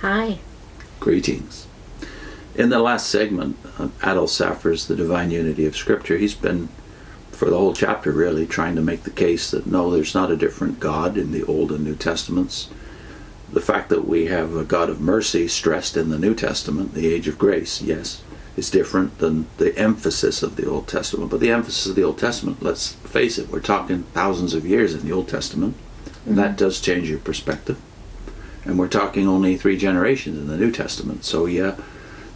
Hi. Greetings. In the last segment, Adolph Saphir's The Divine Unity of Scripture, he's been, for the whole chapter really, trying to make the case that no, there's not a different God in the Old and New Testaments. The fact that we have a God of mercy stressed in the New Testament, the age of grace, yes, is different than the emphasis of the Old Testament. But the emphasis of the Old Testament, let's face it, we're talking thousands of years in the Old Testament, and that does change your perspective. And we're talking only 3 generations in the New Testament. So yeah,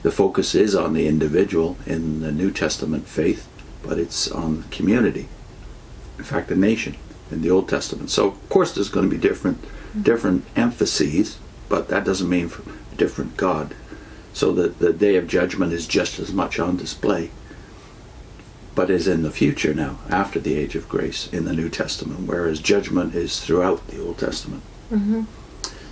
the focus is on the individual in the New Testament faith, but it's on community. In fact, the nation in the Old Testament. So of course there's going to be different emphases, but that doesn't mean a different God. So that the day of judgment is just as much on display, but is in the future now, after the age of grace in the New Testament, whereas judgment is throughout the Old Testament. Mm-hmm.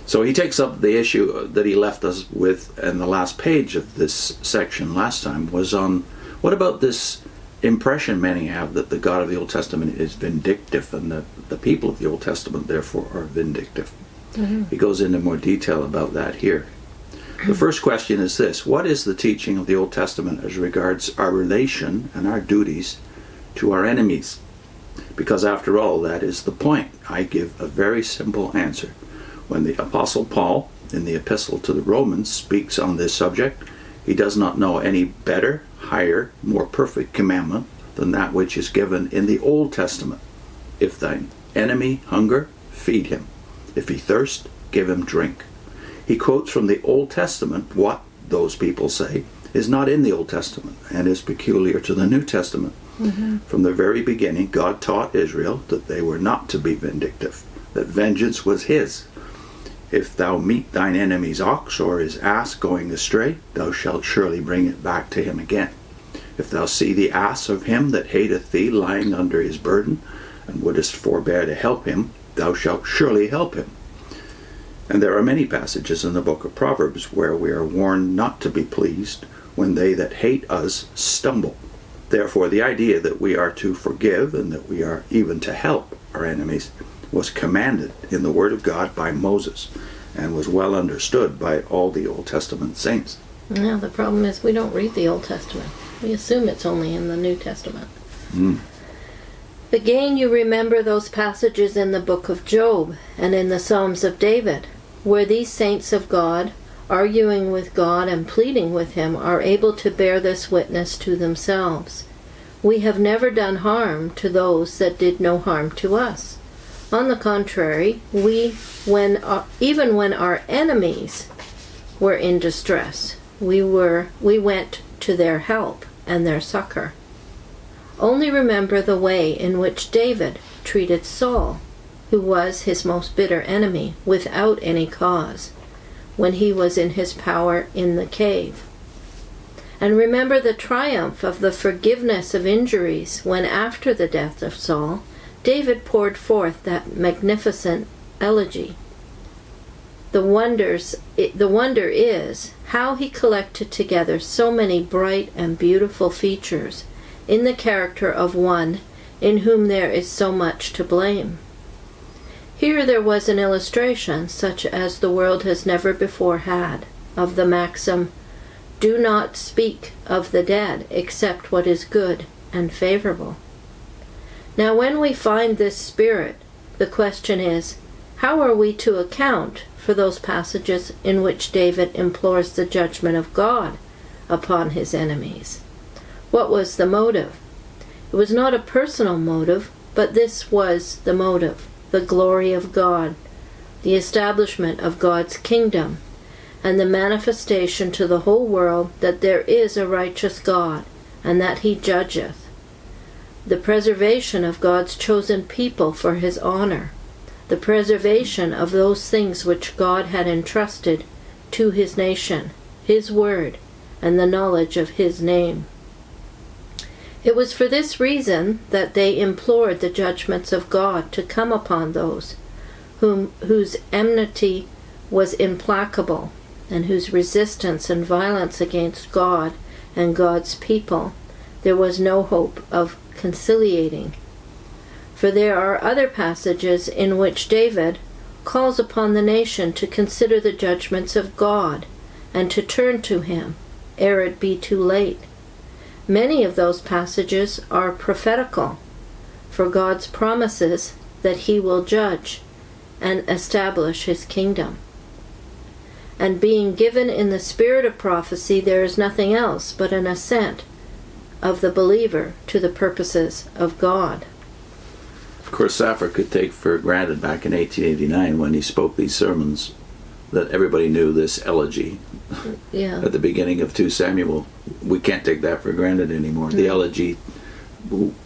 So he takes up the issue that he left us with in the last page of this section last time, was on what about this impression many have that the God of the Old Testament is vindictive and that the people of the Old Testament therefore are vindictive. Mm-hmm. He goes into more detail about that here. The first question is this: what is the teaching of the Old Testament as regards our relation and our duties to our enemies? Because after all, that is the point. I give a very simple answer. When the Apostle Paul, in the Epistle to the Romans, speaks on this subject, he does not know any better, higher, more perfect commandment than that which is given in the Old Testament. If thine enemy hunger, feed him. If he thirst, give him drink. He quotes from the Old Testament what, those people say, is not in the Old Testament and is peculiar to the New Testament. Mm-hmm. From the very beginning, God taught Israel that they were not to be vindictive, that vengeance was his. If thou meet thine enemy's ox or his ass going astray, thou shalt surely bring it back to him again. If thou see the ass of him that hateth thee lying under his burden, and wouldest forbear to help him, thou shalt surely help him. And there are many passages in the book of Proverbs where we are warned not to be pleased when they that hate us stumble. Therefore, the idea that we are to forgive and that we are even to help our enemies was commanded in the Word of God by Moses and was well understood by all the Old Testament saints. Yeah, the problem is we don't read the Old Testament. We assume it's only in the New Testament. Again, you remember those passages in the book of Job and in the Psalms of David, where these saints of God, arguing with God and pleading with him, are able to bear this witness to themselves. We have never done harm to those that did no harm to us. On the contrary, even when our enemies were in distress, we went to their help and their succor. Only remember the way in which David treated Saul, who was his most bitter enemy, without any cause, when he was in his power in the cave. And remember the triumph of the forgiveness of injuries when, after the death of Saul, David poured forth that magnificent elegy. The wonder is how he collected together so many bright and beautiful features in the character of one in whom there is so much to blame. Here there was an illustration such as the world has never before had, of the maxim, "Do not speak of the dead except what is good and favorable." Now when we find this spirit, the question is, how are we to account for those passages in which David implores the judgment of God upon his enemies? What was the motive? It was not a personal motive, but this was the motive: the glory of God, the establishment of God's kingdom, and the manifestation to the whole world that there is a righteous God, and that he judgeth. The preservation of God's chosen people for his honor, the preservation of those things which God had entrusted to his nation, his word, and the knowledge of his name. It was for this reason that they implored the judgments of God to come upon those whose enmity was implacable, and whose resistance and violence against God and God's people there was no hope of conciliating. For there are other passages in which David, calls upon the nation to consider the judgments of God and to turn to him, ere it be too late. Many of those passages are prophetical, for God's promises that he will judge and establish his kingdom. And being given in the spirit of prophecy, there is nothing else but an assent of the believer to the purposes of God. Of course, Saphir could take for granted back in 1889 when he spoke these sermons that everybody knew this elegy at the beginning of 2 Samuel. We can't take that for granted anymore. The elegy,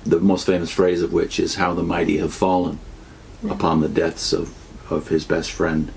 the most famous phrase of which is how the mighty have fallen upon the deaths of his best friend,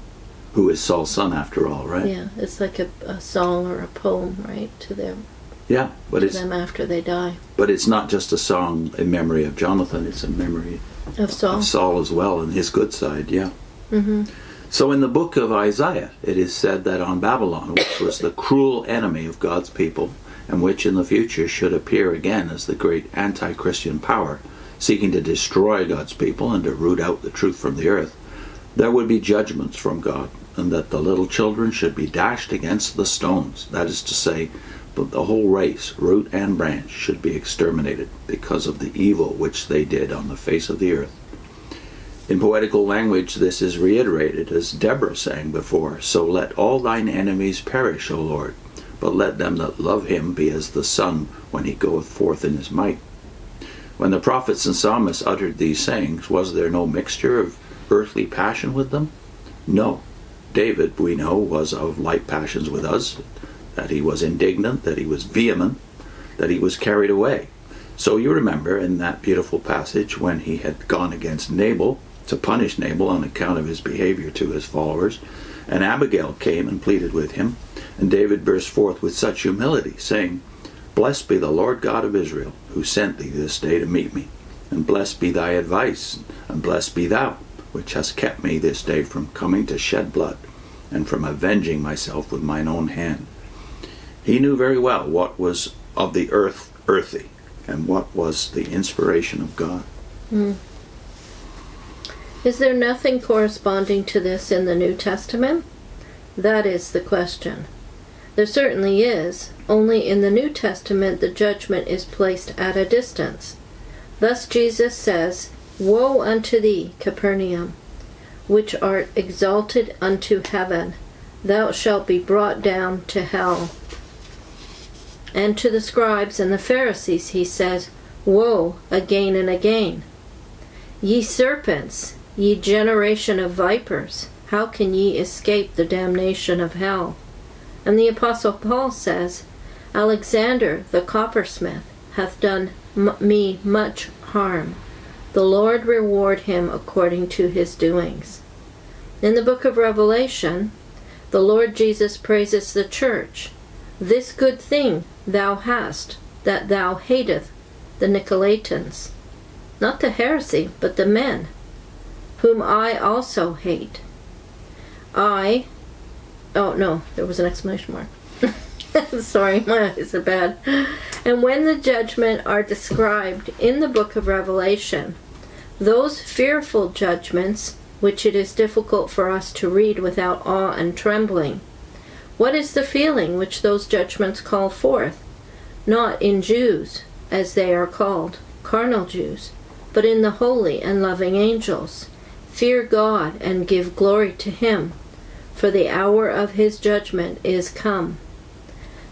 who is Saul's son after all, right? Yeah, it's like a song or a poem, right, to them. Yeah, but to it's them after they die. But it's not just a song in memory of Jonathan, it's a memory of Saul as well, and his good side, yeah. Mm-hmm. So in the book of Isaiah, it is said that on Babylon, which was the cruel enemy of God's people, and which in the future should appear again as the great anti-Christian power, seeking to destroy God's people and to root out the truth from the earth, there would be judgments from God, and that the little children should be dashed against the stones. That is to say, the whole race, root and branch, should be exterminated because of the evil which they did on the face of the earth. In poetical language, this is reiterated as Deborah sang before, "So let all thine enemies perish, O Lord, but let them that love him be as the sun when he goeth forth in his might." When the prophets and psalmists uttered these sayings, was there no mixture of earthly passion with them? No. David, we know, was of like passions with us, that he was indignant, that he was vehement, that he was carried away. So you remember in that beautiful passage when he had gone against Nabal to punish Nabal on account of his behavior to his followers, and Abigail came and pleaded with him, and David burst forth with such humility, saying, "Blessed be the Lord God of Israel, who sent thee this day to meet me, and blessed be thy advice, and blessed be thou, which hast kept me this day from coming to shed blood, and from avenging myself with mine own hand." He knew very well what was of the earth earthy, and what was the inspiration of God. Is there nothing corresponding to this in the New Testament? That is the question. There certainly is, only in the New Testament the judgment is placed at a distance. Thus Jesus says, "Woe unto thee, Capernaum, which art exalted unto heaven, thou shalt be brought down to hell." And to the scribes and the Pharisees he says, "Woe," again and again. "Ye serpents, ye generation of vipers, how can ye escape the damnation of hell?" And the Apostle Paul says, "Alexander the coppersmith hath done me much harm. The Lord reward him according to his doings." In the book of Revelation, the Lord Jesus praises the church. "This good thing thou hast, that thou hateth the Nicolaitans," not the heresy, but the men, "whom I also hate. Oh no, there was an exclamation mark. Sorry, my eyes are bad. And when the judgment are described in the book of Revelation, those fearful judgments, which it is difficult for us to read without awe and trembling, what is the feeling which those judgments call forth? Not in Jews, as they are called, carnal Jews, but in the holy and loving angels. Fear God and give glory to him, for the hour of his judgment is come.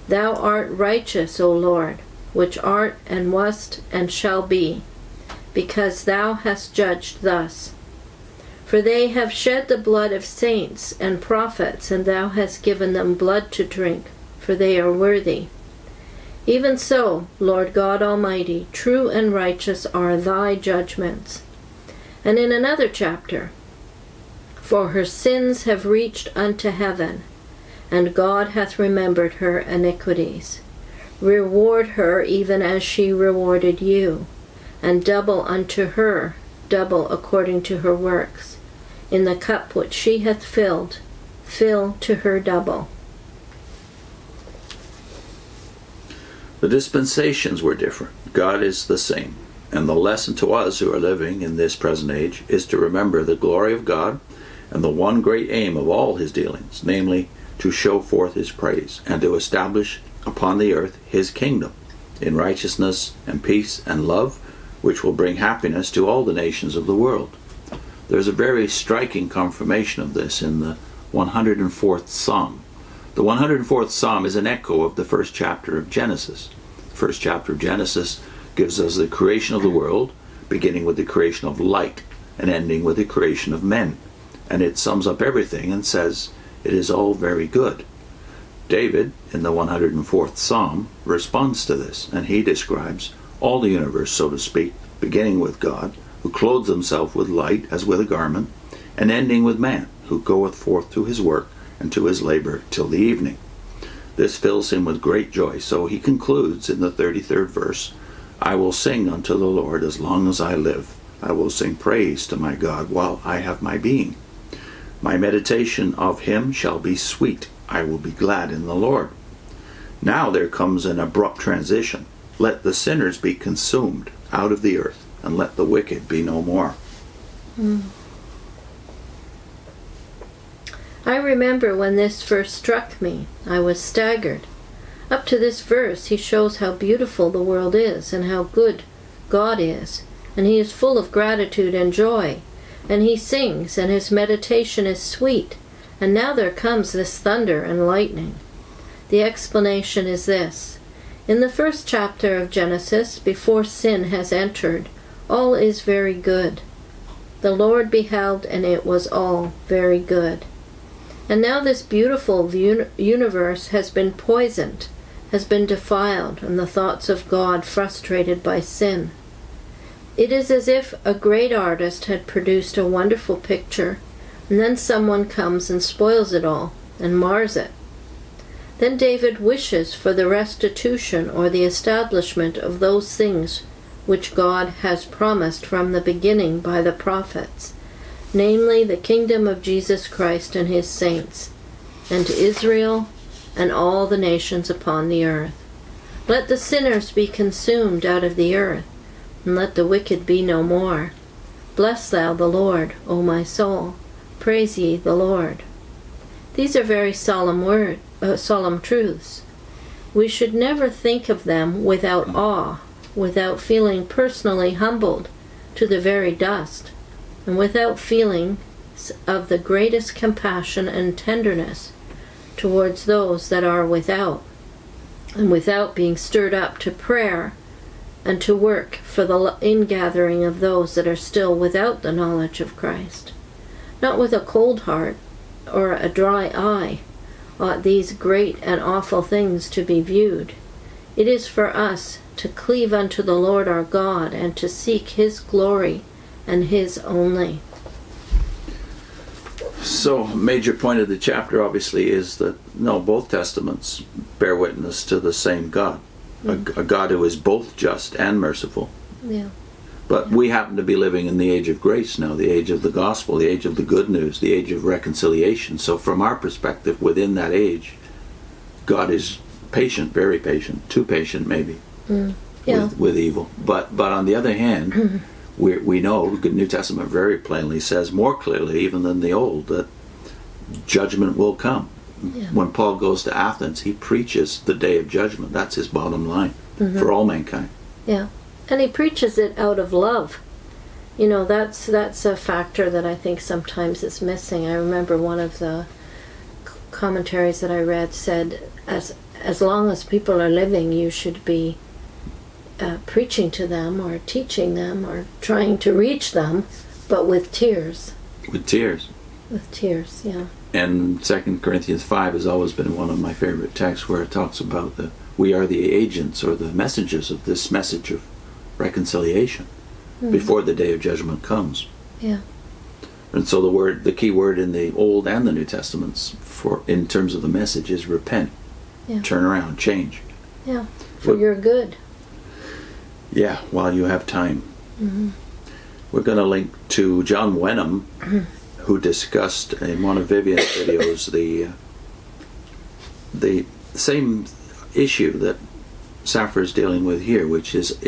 Thou art righteous, O Lord, which art and wast and shall be, because thou hast judged thus. For they have shed the blood of saints and prophets, and thou hast given them blood to drink, for they are worthy. Even so, Lord God Almighty, true and righteous are thy judgments. And in another chapter, "For her sins have reached unto heaven, and God hath remembered her iniquities. Reward her even as she rewarded you, and double unto her, double according to her works. In the cup which she hath filled, fill to her double." The dispensations were different. God is the same. And the lesson to us who are living in this present age is to remember the glory of God and the one great aim of all his dealings, namely, to show forth his praise, and to establish upon the earth his kingdom, in righteousness and peace and love, which will bring happiness to all the nations of the world. There's a very striking confirmation of this in the 104th Psalm. The 104th Psalm is an echo of the first chapter of Genesis. The first chapter of Genesis gives us the creation of the world, beginning with the creation of light and ending with the creation of men. And it sums up everything and says, it is all very good. David, in the 104th Psalm, responds to this, and he describes all the universe, so to speak, beginning with God, who clothes himself with light as with a garment, and ending with man, who goeth forth to his work and to his labor till the evening. This fills him with great joy, so he concludes in the 33rd verse, I will sing unto the Lord as long as I live. I will sing praise to my God while I have my being. My meditation of him shall be sweet. I will be glad in the Lord. Now there comes an abrupt transition. Let the sinners be consumed out of the earth, and let the wicked be no more. I remember when this first struck me, I was staggered. Up to this verse, he shows how beautiful the world is and how good God is, and he is full of gratitude and joy, and he sings, and his meditation is sweet, and now there comes this thunder and lightning. The explanation is this. In the first chapter of Genesis, before sin has entered, all is very good. The Lord beheld, and it was all very good. And now this beautiful universe has been poisoned, has been defiled, and the thoughts of God frustrated by sin. It is as if a great artist had produced a wonderful picture, and then someone comes and spoils it all, and mars it. Then David wishes for the restitution or the establishment of those things which God has promised from the beginning by the prophets, namely the kingdom of Jesus Christ and his saints, and Israel and all the nations upon the earth. Let the sinners be consumed out of the earth, and let the wicked be no more. Bless thou the Lord, O my soul. Praise ye the Lord. These are very solemn solemn truths. We should never think of them without awe, without feeling personally humbled to the very dust, and without feelings of the greatest compassion and tenderness towards those that are without, and without being stirred up to prayer and to work for the ingathering of those that are still without the knowledge of Christ. Not with a cold heart or a dry eye ought these great and awful things to be viewed. It is for us to cleave unto the Lord our God and to seek his glory and his only. So, a major point of the chapter obviously is that both testaments bear witness to the same God, a God who is both just and merciful. Yeah. But we happen to be living in the age of grace now, the age of the gospel, the age of the good news, the age of reconciliation. So from our perspective, within that age, God is patient, very patient, too patient maybe, with evil. But on the other hand, we know the New Testament very plainly says, more clearly even than the Old, that judgment will come. Yeah. When Paul goes to Athens, he preaches the day of judgment. That's his bottom line for all mankind. Yeah. And he preaches it out of love. You know, that's a factor that I think sometimes is missing. I remember one of the commentaries that I read said, as long as people are living, you should be preaching to them or teaching them or trying to reach them, but with tears. With tears. With tears, yeah. And 2 Corinthians 5 has always been one of my favorite texts, where it talks about we are the agents or the messengers of this message of reconciliation before the day of judgment comes. Yeah. And so the key word in the Old and the New Testaments in terms of the message is repent. Yeah. Turn around, change. Yeah. For your good. Yeah, while you have time. We're going to link to John Wenham, who discussed in one of Vivian's videos the same issue that Saphir is dealing with here, which is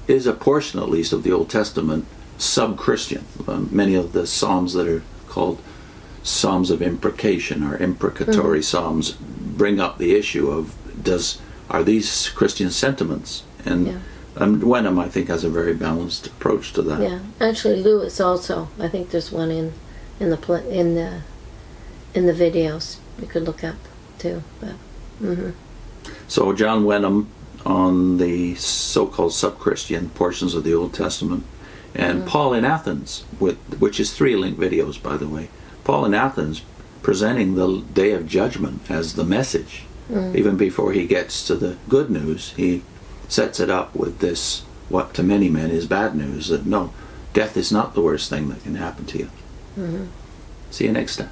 a portion, at least, of the Old Testament sub-Christian. Many of the Psalms that are called psalms of imprecation or imprecatory psalms bring up the issue of are these Christian sentiments? And Wenham, I think, has a very balanced approach to that. Yeah, actually, Lewis also. I think there's one in the videos you could look up too. But, So John Wenham on the so-called sub-Christian portions of the Old Testament, and Paul in Athens, which is 3 link videos, by the way. Paul in Athens presenting the day of judgment as the message. Even before he gets to the good news, he sets it up with this, what to many men is bad news, that no, death is not the worst thing that can happen to you. See you next time.